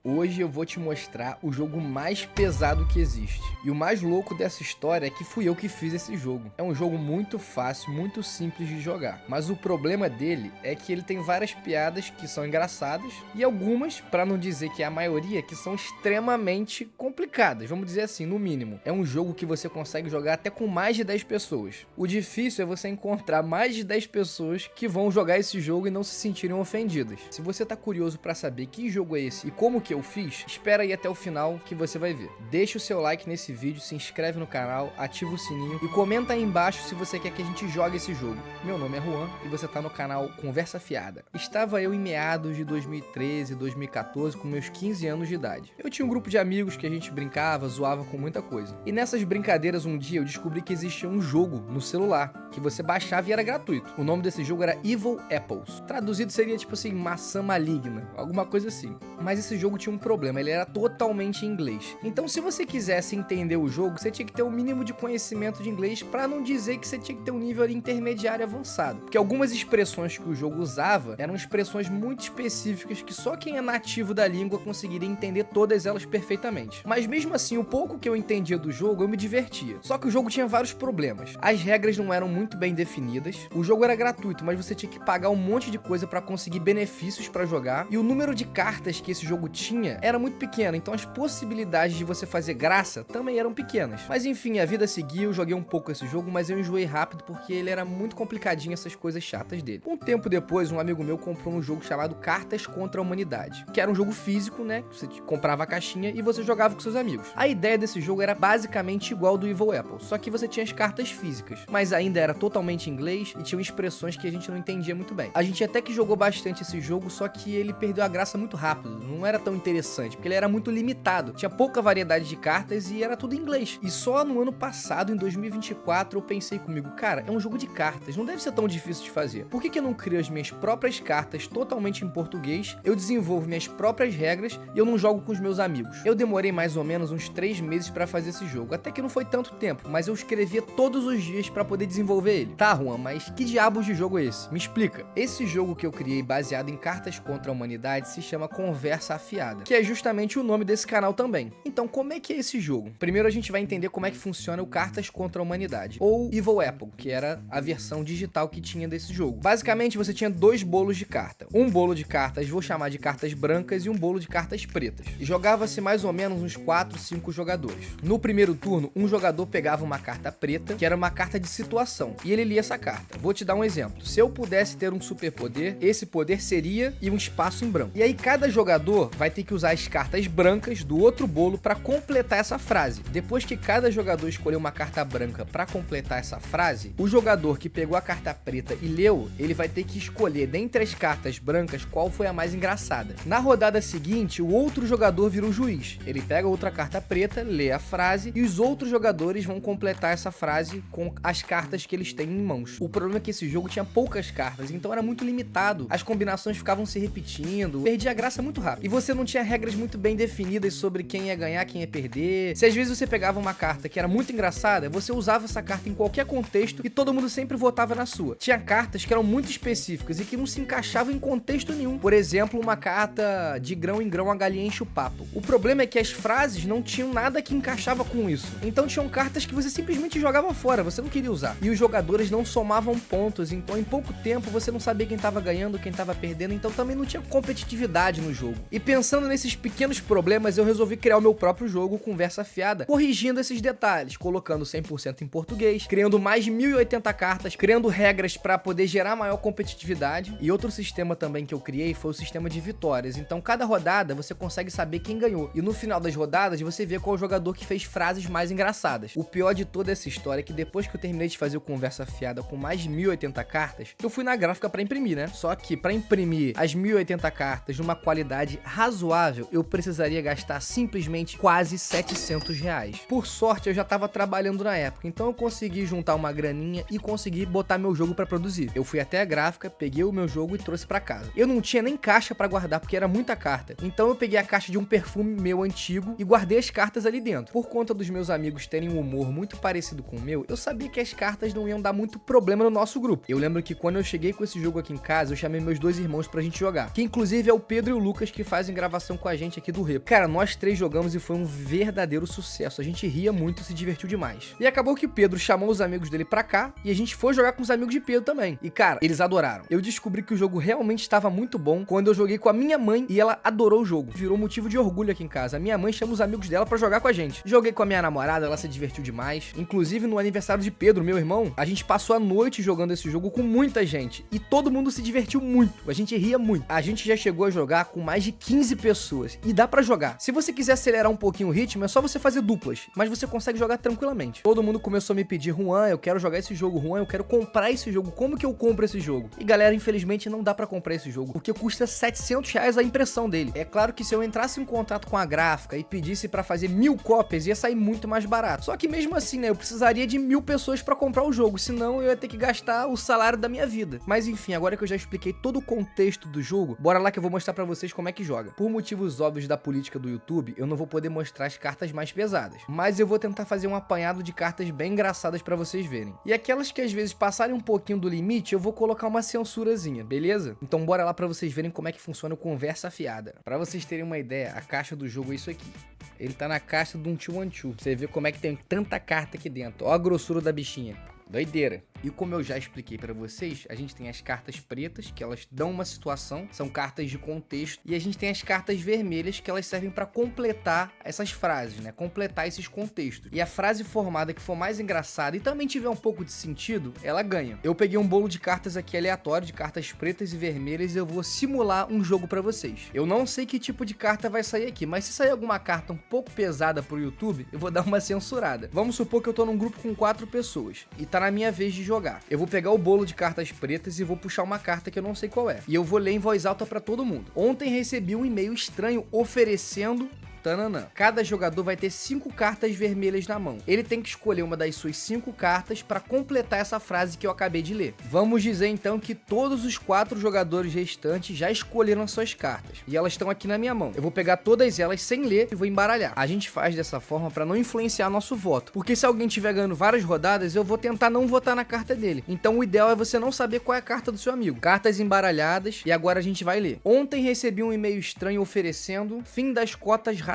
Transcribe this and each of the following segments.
Hoje eu vou te mostrar o jogo mais pesado que existe. E o mais louco dessa história é que fui eu que fiz esse jogo. É um jogo muito fácil, muito simples de jogar. Mas o problema dele é que ele tem várias piadas que são engraçadas e algumas, pra não dizer que é a maioria, que são extremamente complicadas. Vamos dizer assim, no mínimo. É um jogo que você consegue jogar até com mais de 10 pessoas. O difícil é você encontrar mais de 10 pessoas que vão jogar esse jogo e não se sentirem ofendidas. Se você tá curioso pra saber que jogo é esse e como que eu fiz, espera aí até o final que você vai ver. Deixa o seu like nesse vídeo, se inscreve no canal, ativa o sininho e comenta aí embaixo se você quer que a gente jogue esse jogo. Meu nome é Juan e você tá no canal Conversa Fiada. Estava eu em meados de 2013, 2014, com meus 15 anos de idade. Eu tinha um grupo de amigos que a gente brincava, zoava com muita coisa. E nessas brincadeiras um dia eu descobri que existia um jogo no celular que você baixava e era gratuito. O nome desse jogo era Evil Apples. Traduzido seria tipo assim, maçã maligna, alguma coisa assim. Mas esse jogo tinha um problema, ele era totalmente em inglês. Então se você quisesse entender o jogo, você tinha que ter o mínimo de conhecimento de inglês, pra não dizer que você tinha que ter um nível intermediário avançado. Porque algumas expressões que o jogo usava eram expressões muito específicas que só quem é nativo da língua conseguiria entender todas elas perfeitamente. Mas mesmo assim, o pouco que eu entendia do jogo, eu me divertia. Só que o jogo tinha vários problemas. As regras não eram muito bem definidas, o jogo era gratuito, mas você tinha que pagar um monte de coisa pra conseguir benefícios pra jogar, e o número de cartas que esse jogo tinha era muito pequeno, então as possibilidades de você fazer graça também eram pequenas. Mas enfim, a vida seguiu, eu joguei um pouco esse jogo, mas eu enjoei rápido porque ele era muito complicadinho, essas coisas chatas dele. Um tempo depois, um amigo meu comprou um jogo chamado Cartas contra a Humanidade, que era um jogo físico, né? Você comprava a caixinha e você jogava com seus amigos. A ideia desse jogo era basicamente igual ao do Evil Apple, só que você tinha as cartas físicas, mas ainda era totalmente em inglês e tinha expressões que a gente não entendia muito bem. A gente até que jogou bastante esse jogo, só que ele perdeu a graça muito rápido, não era tão interessante, porque ele era muito limitado, tinha pouca variedade de cartas e era tudo em inglês. E só no ano passado, em 2024, eu pensei comigo, cara, é um jogo de cartas, não deve ser tão difícil de fazer. Por que eu não crio as minhas próprias cartas totalmente em português, eu desenvolvo minhas próprias regras e eu não jogo com os meus amigos? Eu demorei mais ou menos uns 3 meses pra fazer esse jogo, até que não foi tanto tempo, mas eu escrevia todos os dias pra poder desenvolver ele. Tá, Juan, mas que diabos de jogo é esse? Me explica. Esse jogo que eu criei baseado em cartas contra a humanidade se chama Conversa Afiada, que é justamente o nome desse canal também. Então, como é que é esse jogo? Primeiro a gente vai entender como é que funciona o Cartas contra a Humanidade, ou Evil Apple, que era a versão digital que tinha desse jogo. Basicamente, você tinha 2 bolos de carta. Um bolo de cartas, vou chamar de cartas brancas, e um bolo de cartas pretas. E jogava-se mais ou menos uns 4, 5 jogadores. No primeiro turno, um jogador pegava uma carta preta, que era uma carta de situação, e ele lia essa carta. Vou te dar um exemplo. Se eu pudesse ter um superpoder, esse poder seria e um espaço em branco. E aí cada jogador vai ter que usar as cartas brancas do outro bolo para completar essa frase. Depois que cada jogador escolher uma carta branca para completar essa frase, o jogador que pegou a carta preta e leu, ele vai ter que escolher dentre as cartas brancas qual foi a mais engraçada. Na rodada seguinte, o outro jogador vira o juiz. Ele pega outra carta preta, lê a frase e os outros jogadores vão completar essa frase com as cartas que eles têm em mãos. O problema é que esse jogo tinha poucas cartas, então era muito limitado. As combinações ficavam se repetindo, perdia a graça muito rápido. E você não tinha regras muito bem definidas sobre quem ia ganhar, quem ia perder. Se às vezes você pegava uma carta que era muito engraçada, você usava essa carta em qualquer contexto e todo mundo sempre votava na sua. Tinha cartas que eram muito específicas e que não se encaixavam em contexto nenhum. Por exemplo, uma carta de grão em grão a galinha enche o papo. O problema é que as frases não tinham nada que encaixava com isso. Então tinham cartas que você simplesmente jogava fora, você não queria usar. E os jogadores não somavam pontos, então em pouco tempo você não sabia quem tava ganhando, quem tava perdendo, então também não tinha competitividade no jogo. E pensando nesses pequenos problemas, eu resolvi criar o meu próprio jogo, Conversa Afiada, corrigindo esses detalhes, colocando 100% em português, criando mais de 1080 cartas, criando regras para poder gerar maior competitividade. E outro sistema também que eu criei foi o sistema de vitórias. Então cada rodada você consegue saber quem ganhou. E no final das rodadas você vê qual jogador que fez frases mais engraçadas. O pior de toda essa história é que depois que eu terminei de fazer o Conversa Afiada com mais de 1080 cartas, eu fui na gráfica para imprimir, né? Só que para imprimir as 1080 cartas numa qualidade razoável, eu precisaria gastar simplesmente quase R$700. Por sorte, eu já tava trabalhando na época, então eu consegui juntar uma graninha e consegui botar meu jogo pra produzir. Eu fui até a gráfica, peguei o meu jogo e trouxe pra casa. Eu não tinha nem caixa pra guardar, porque era muita carta. Então eu peguei a caixa de um perfume meu antigo e guardei as cartas ali dentro. Por conta dos meus amigos terem um humor muito parecido com o meu, eu sabia que as cartas não iam dar muito problema no nosso grupo. Eu lembro que quando eu cheguei com esse jogo aqui em casa, eu chamei meus 2 irmãos pra gente jogar, que inclusive é o Pedro e o Lucas, que fazem gravação gravação com a gente aqui do Repo. Cara, nós três jogamos e foi um verdadeiro sucesso. A gente ria muito e se divertiu demais. E acabou que o Pedro chamou os amigos dele pra cá e a gente foi jogar com os amigos de Pedro também. E cara, eles adoraram. Eu descobri que o jogo realmente estava muito bom quando eu joguei com a minha mãe e ela adorou o jogo. Virou motivo de orgulho aqui em casa. A minha mãe chama os amigos dela pra jogar com a gente. Joguei com a minha namorada, ela se divertiu demais. Inclusive no aniversário de Pedro, meu irmão, a gente passou a noite jogando esse jogo com muita gente. E todo mundo se divertiu muito. A gente ria muito. A gente já chegou a jogar com mais de 15 pessoas. E dá pra jogar. Se você quiser acelerar um pouquinho o ritmo, é só você fazer duplas. Mas você consegue jogar tranquilamente. Todo mundo começou a me pedir: Juan, eu quero jogar esse jogo. Juan, eu quero comprar esse jogo. Como que eu compro esse jogo? E galera, infelizmente não dá pra comprar esse jogo, porque custa R$700 a impressão dele. É claro que se eu entrasse em contato com a gráfica e pedisse pra fazer 1000 cópias, ia sair muito mais barato. Só que mesmo assim, né, eu precisaria de 1000 pessoas pra comprar o jogo, senão eu ia ter que gastar o salário da minha vida. Mas enfim, agora que eu já expliquei todo o contexto do jogo, bora lá que eu vou mostrar pra vocês como é que joga. Por motivos óbvios da política do YouTube, eu não vou poder mostrar as cartas mais pesadas, mas eu vou tentar fazer um apanhado de cartas bem engraçadas pra vocês verem. E aquelas que às vezes passarem um pouquinho do limite, eu vou colocar uma censurazinha, beleza? Então bora lá pra vocês verem como é que funciona o Conversa Fiada. Pra vocês terem uma ideia, a caixa do jogo é isso aqui. Ele tá na caixa de um 2-1-2. Você vê como é que tem tanta carta aqui dentro. Ó a grossura da bichinha. Doideira. E como eu já expliquei pra vocês, a gente tem as cartas pretas, que elas dão uma situação, são cartas de contexto, e a gente tem as cartas vermelhas, que elas servem pra completar essas frases, né? Completar esses contextos. E a frase formada que for mais engraçada e também tiver um pouco de sentido, ela ganha. Eu peguei um bolo de cartas aqui aleatório, de cartas pretas e vermelhas, e eu vou simular um jogo pra vocês. Eu não sei que tipo de carta vai sair aqui, mas se sair alguma carta um pouco pesada pro YouTube, eu vou dar uma censurada. Vamos supor que eu tô num grupo com 4 pessoas, e tá na minha vez de jogar. Eu vou pegar o bolo de cartas pretas e vou puxar uma carta que eu não sei qual é. E eu vou ler em voz alta pra todo mundo. Ontem recebi um e-mail estranho oferecendo... Tananã. Cada jogador vai ter 5 cartas vermelhas na mão. Ele tem que escolher uma das suas 5 cartas para completar essa frase que eu acabei de ler. Vamos dizer então que todos os 4 jogadores restantes já escolheram suas cartas. E elas estão aqui na minha mão. Eu vou pegar todas elas sem ler e vou embaralhar. A gente faz dessa forma para não influenciar nosso voto. Porque se alguém estiver ganhando várias rodadas, eu vou tentar não votar na carta dele. Então o ideal é você não saber qual é a carta do seu amigo. Cartas embaralhadas e agora a gente vai ler. Ontem recebi um e-mail estranho oferecendo fim das cotas raciais.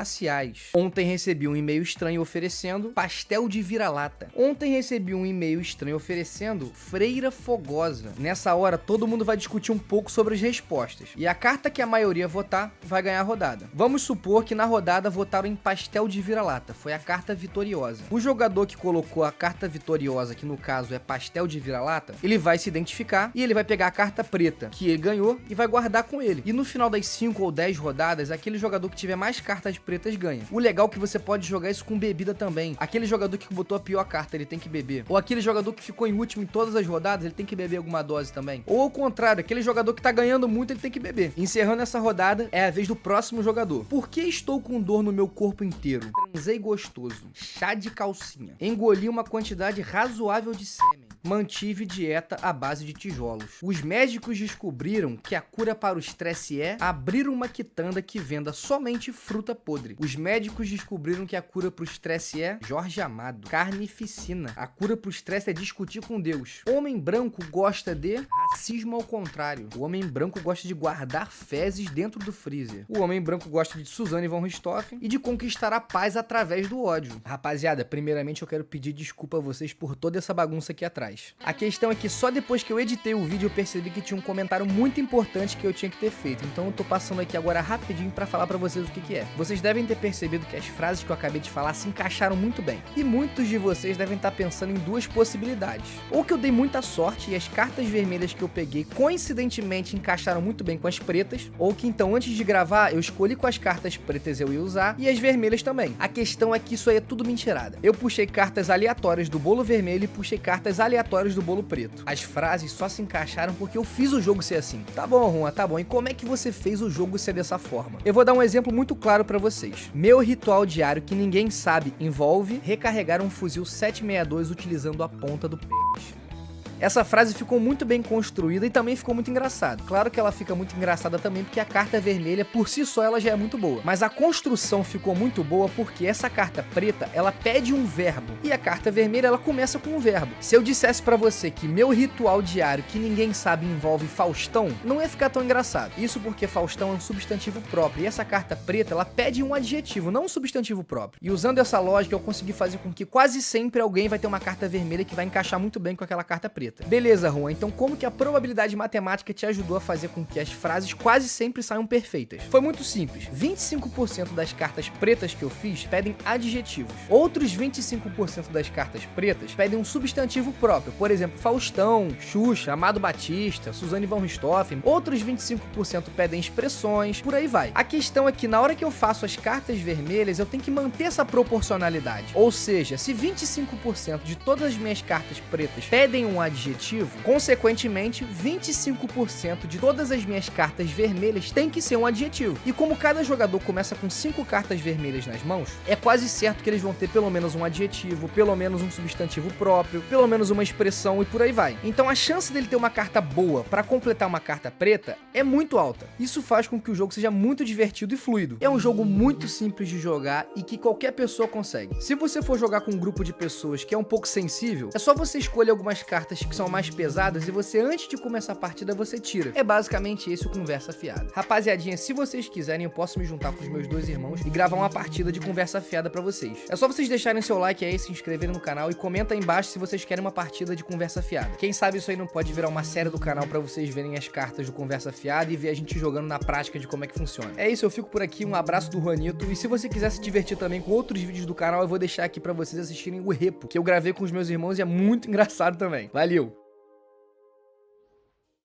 Ontem recebi um e-mail estranho oferecendo pastel de vira-lata. Ontem recebi um e-mail estranho oferecendo freira fogosa. Nessa hora, todo mundo vai discutir um pouco sobre as respostas. E a carta que a maioria votar vai ganhar a rodada. Vamos supor que na rodada votaram em pastel de vira-lata. Foi a carta vitoriosa. O jogador que colocou a carta vitoriosa, que no caso é pastel de vira-lata, ele vai se identificar e ele vai pegar a carta preta que ele ganhou e vai guardar com ele. E no final das 5 ou 10 rodadas, aquele jogador que tiver mais cartas pretas ganha. O legal é que você pode jogar isso com bebida também. Aquele jogador que botou a pior carta, ele tem que beber. Ou aquele jogador que ficou em último em todas as rodadas, ele tem que beber alguma dose também. Ou ao contrário, aquele jogador que tá ganhando muito, ele tem que beber. Encerrando essa rodada, é a vez do próximo jogador. Por que estou com dor no meu corpo inteiro? Transei gostoso. Chá de calcinha. Engoli uma quantidade razoável de sêmen. Mantive dieta à base de tijolos. Os médicos descobriram que a cura para o estresse é abrir uma quitanda que venda somente fruta podre. Os médicos descobriram que a cura para o estresse é Jorge Amado. Carnificina. A cura para o estresse é discutir com Deus. Homem branco gosta de racismo ao contrário. O homem branco gosta de guardar fezes dentro do freezer. O homem branco gosta de Suzane von Richthofen e de conquistar a paz através do ódio. Rapaziada, primeiramente eu quero pedir desculpa a vocês por toda essa bagunça aqui atrás. A questão é que só depois que eu editei o vídeo eu percebi que tinha um comentário muito importante que eu tinha que ter feito. Então eu tô passando aqui agora rapidinho pra falar pra vocês o que é. Vocês devem ter percebido que as frases que eu acabei de falar se encaixaram muito bem. E muitos de vocês devem estar pensando em duas possibilidades. Ou que eu dei muita sorte e as cartas vermelhas que eu peguei coincidentemente encaixaram muito bem com as pretas. Ou que então antes de gravar eu escolhi quais cartas pretas eu ia usar e as vermelhas também. A questão é que isso aí é tudo mentirada. Eu puxei cartas aleatórias do bolo vermelho e puxei cartas aleatórias do bolo preto. As frases só se encaixaram porque eu fiz o jogo ser assim. Tá bom, Juan, tá bom. E como é que você fez o jogo ser dessa forma? Eu vou dar um exemplo muito claro pra vocês. Meu ritual diário que ninguém sabe envolve recarregar um fuzil 762 utilizando a ponta do pênis. Essa frase ficou muito bem construída e também ficou muito engraçada. Claro que ela fica muito engraçada também porque a carta vermelha por si só ela já é muito boa. Mas a construção ficou muito boa porque essa carta preta, ela pede um verbo. E a carta vermelha, ela começa com um verbo. Se eu dissesse pra você que meu ritual diário que ninguém sabe envolve Faustão, não ia ficar tão engraçado. Isso porque Faustão é um substantivo próprio. E essa carta preta, ela pede um adjetivo, não um substantivo próprio. E usando essa lógica, eu consegui fazer com que quase sempre alguém vai ter uma carta vermelha que vai encaixar muito bem com aquela carta preta. Beleza, Juan, então como que a probabilidade matemática te ajudou a fazer com que as frases quase sempre saiam perfeitas? Foi muito simples. 25% das cartas pretas que eu fiz pedem adjetivos. Outros 25% das cartas pretas pedem um substantivo próprio. Por exemplo, Faustão, Xuxa, Amado Batista, Suzane von Richthofen. Outros 25% pedem expressões, por aí vai. A questão é que na hora que eu faço as cartas vermelhas, eu tenho que manter essa proporcionalidade. Ou seja, se 25% de todas as minhas cartas pretas pedem um adjetivo, consequentemente, 25% de todas as minhas cartas vermelhas tem que ser um adjetivo. E como cada jogador começa com 5 cartas vermelhas nas mãos, é quase certo que eles vão ter pelo menos um adjetivo, pelo menos um substantivo próprio, pelo menos uma expressão e por aí vai. Então a chance dele ter uma carta boa para completar uma carta preta é muito alta. Isso faz com que o jogo seja muito divertido e fluido. É um jogo muito simples de jogar e que qualquer pessoa consegue. Se você for jogar com um grupo de pessoas que é um pouco sensível, é só você escolher algumas cartas que são mais pesadas e você, antes de começar a partida, você tira. É basicamente esse o Conversa Fiada. Rapaziadinha, se vocês quiserem, eu posso me juntar com os meus 2 irmãos e gravar uma partida de Conversa Fiada pra vocês. É só vocês deixarem seu like aí, se inscreverem no canal e comenta aí embaixo se vocês querem uma partida de Conversa Fiada. Quem sabe isso aí não pode virar uma série do canal pra vocês verem as cartas do Conversa Fiada e ver a gente jogando na prática de como é que funciona. É isso, eu fico por aqui, um abraço do Juanito, e se você quiser se divertir também com outros vídeos do canal, eu vou deixar aqui pra vocês assistirem o Repo, que eu gravei com os meus irmãos e é muito engraçado também. Valeu!